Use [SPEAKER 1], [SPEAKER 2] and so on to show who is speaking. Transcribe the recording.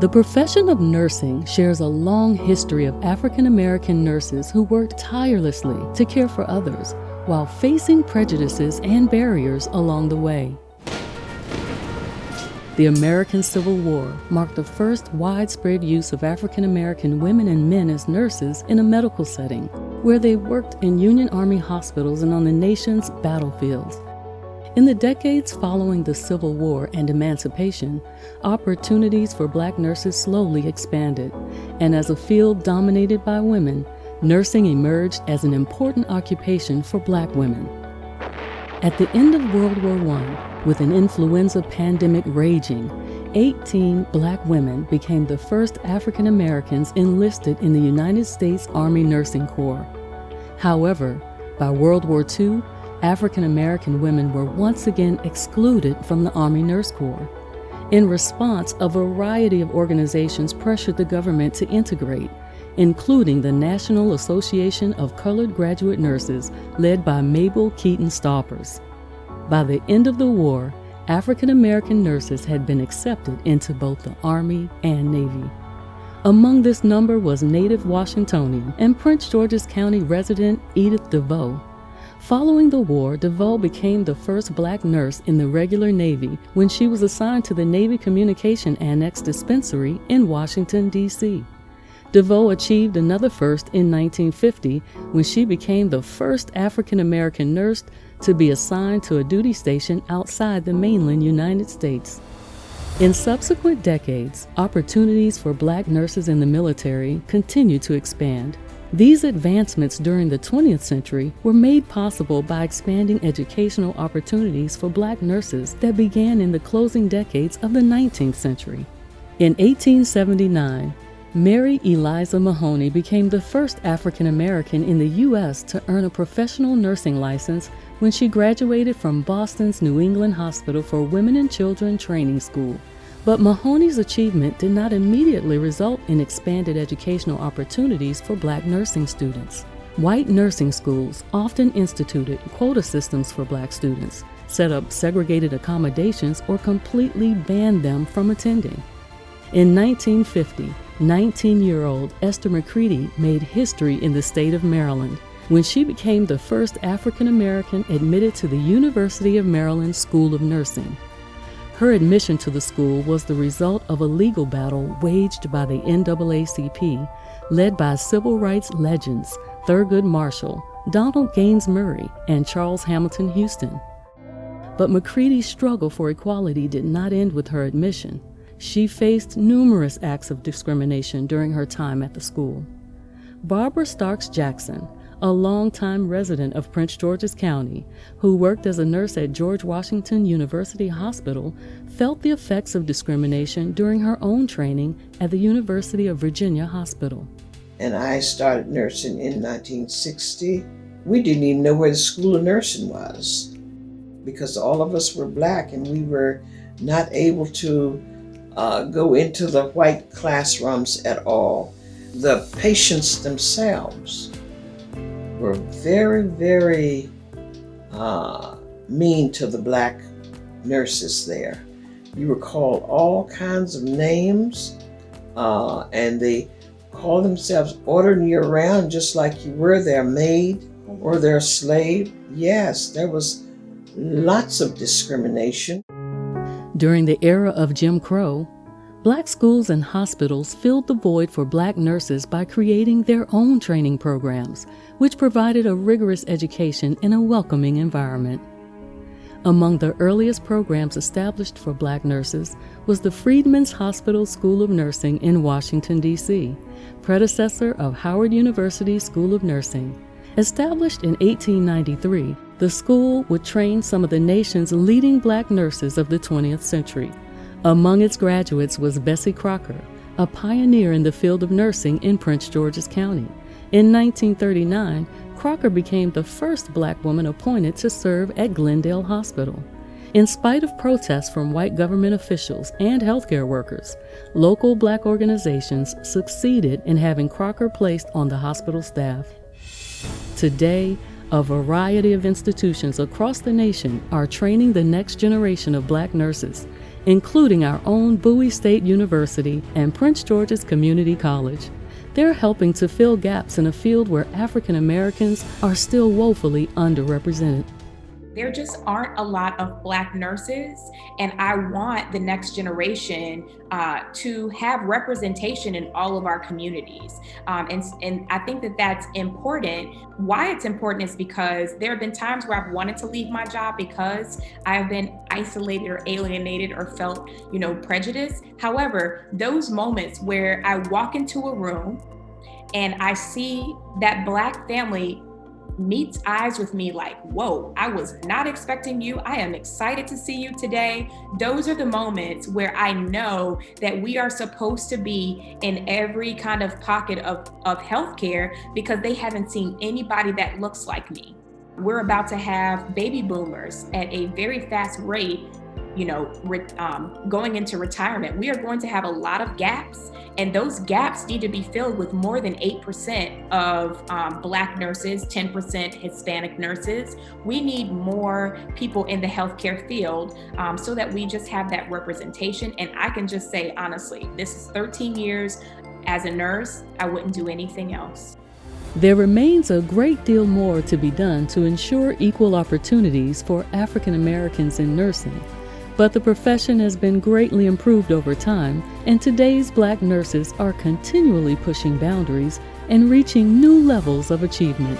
[SPEAKER 1] The profession of nursing shares a long history of African American nurses who worked tirelessly to care for others while facing prejudices and barriers along the way. The American Civil War marked the first widespread use of African American women and men as nurses in a medical setting, where they worked in Union Army hospitals and on the nation's battlefields. In the decades following the Civil War and emancipation, opportunities for Black nurses slowly expanded, and as a field dominated by women, nursing emerged as an important occupation for Black women. At the end of World War I, with an influenza pandemic raging, 18 Black women became the first African Americans enlisted in the United States Army Nursing Corps. However, by World War II, African American women were once again excluded from the Army Nurse Corps. In response, a variety of organizations pressured the government to integrate, including the National Association of Colored Graduate Nurses, led by Mabel Keaton Stoppers. By the end of the war, African American nurses had been accepted into both the Army and Navy. Among this number was native Washingtonian and Prince George's County resident Edith DeVoe. Following the war, DeVoe became the first Black nurse in the regular Navy when she was assigned to the Navy Communication Annex Dispensary in Washington, D.C. DeVoe achieved another first in 1950 when she became the first African American nurse to be assigned to a duty station outside the mainland United States. In subsequent decades, opportunities for Black nurses in the military continued to expand. These advancements during the 20th century were made possible by expanding educational opportunities for Black nurses that began in the closing decades of the 19th century. In 1879, Mary Eliza Mahoney became the first African American in the U.S. to earn a professional nursing license when she graduated from Boston's New England Hospital for Women and Children Training School. But Mahoney's achievement did not immediately result in expanded educational opportunities for Black nursing students. White nursing schools often instituted quota systems for Black students, set up segregated accommodations, or completely banned them from attending. In 1950, 19-year-old Esther Mccready made history in the state of Maryland when she became the first African American admitted to the University of Maryland School of Nursing. Her admission to the school was the result of a legal battle waged by the NAACP, led by civil rights legends Thurgood Marshall, Donald Gaines Murray, and Charles Hamilton Houston. But Mccready's struggle for equality did not end with her admission. She faced numerous acts of discrimination during her time at the school. Barbara Starks Jackson, a longtime resident of Prince George's County, who worked as a nurse at George Washington University Hospital, felt the effects of discrimination during her own training at the University of Virginia Hospital.
[SPEAKER 2] And I started nursing in 1960. We didn't even know where the School of Nursing was because all of us were Black and we were not able to go into the white classrooms at all. The patients themselves were very, very mean to the Black nurses there. You were called all kinds of names, and they called themselves ordering you around just like you were their maid or their slave. Yes, there was lots of discrimination.
[SPEAKER 1] During the era of Jim Crow, Black schools and hospitals filled the void for Black nurses by creating their own training programs, which provided a rigorous education in a welcoming environment. Among the earliest programs established for Black nurses was the Freedmen's Hospital School of Nursing in Washington, D.C., predecessor of Howard University School of Nursing. Established in 1893, the school would train some of the nation's leading Black nurses of the 20th century. Among its graduates was Bessie Crocker, a pioneer in the field of nursing in Prince George's County. In 1939, Crocker became the first Black woman appointed to serve at Glendale Hospital. In spite of protests from white government officials and healthcare workers, local Black organizations succeeded in having Crocker placed on the hospital staff. Today, a variety of institutions across the nation are training the next generation of Black nurses, including our own Bowie State University and Prince George's Community College. They're helping to fill gaps in a field where African Americans are still woefully underrepresented.
[SPEAKER 3] There just aren't a lot of Black nurses, and I want the next generation to have representation in all of our communities. And I think that that's important. Why it's important is because there have been times where I've wanted to leave my job because I've been isolated or alienated or felt, prejudice. However, those moments where I walk into a room and I see that Black family meets eyes with me like, whoa, I was not expecting you. I am excited to see you today. Those are the moments where I know that we are supposed to be in every kind of pocket of healthcare because they haven't seen anybody that looks like me. We're about to have baby boomers at a very fast rate, going into retirement. We are going to have a lot of gaps, and those gaps need to be filled with more than 8% of Black nurses, 10% Hispanic nurses. We need more people in the healthcare field so that we just have that representation. And I can just say, honestly, this is 13 years as a nurse. I wouldn't do anything else.
[SPEAKER 1] There remains a great deal more to be done to ensure equal opportunities for African Americans in nursing. But the profession has been greatly improved over time, and today's Black nurses are continually pushing boundaries and reaching new levels of achievement.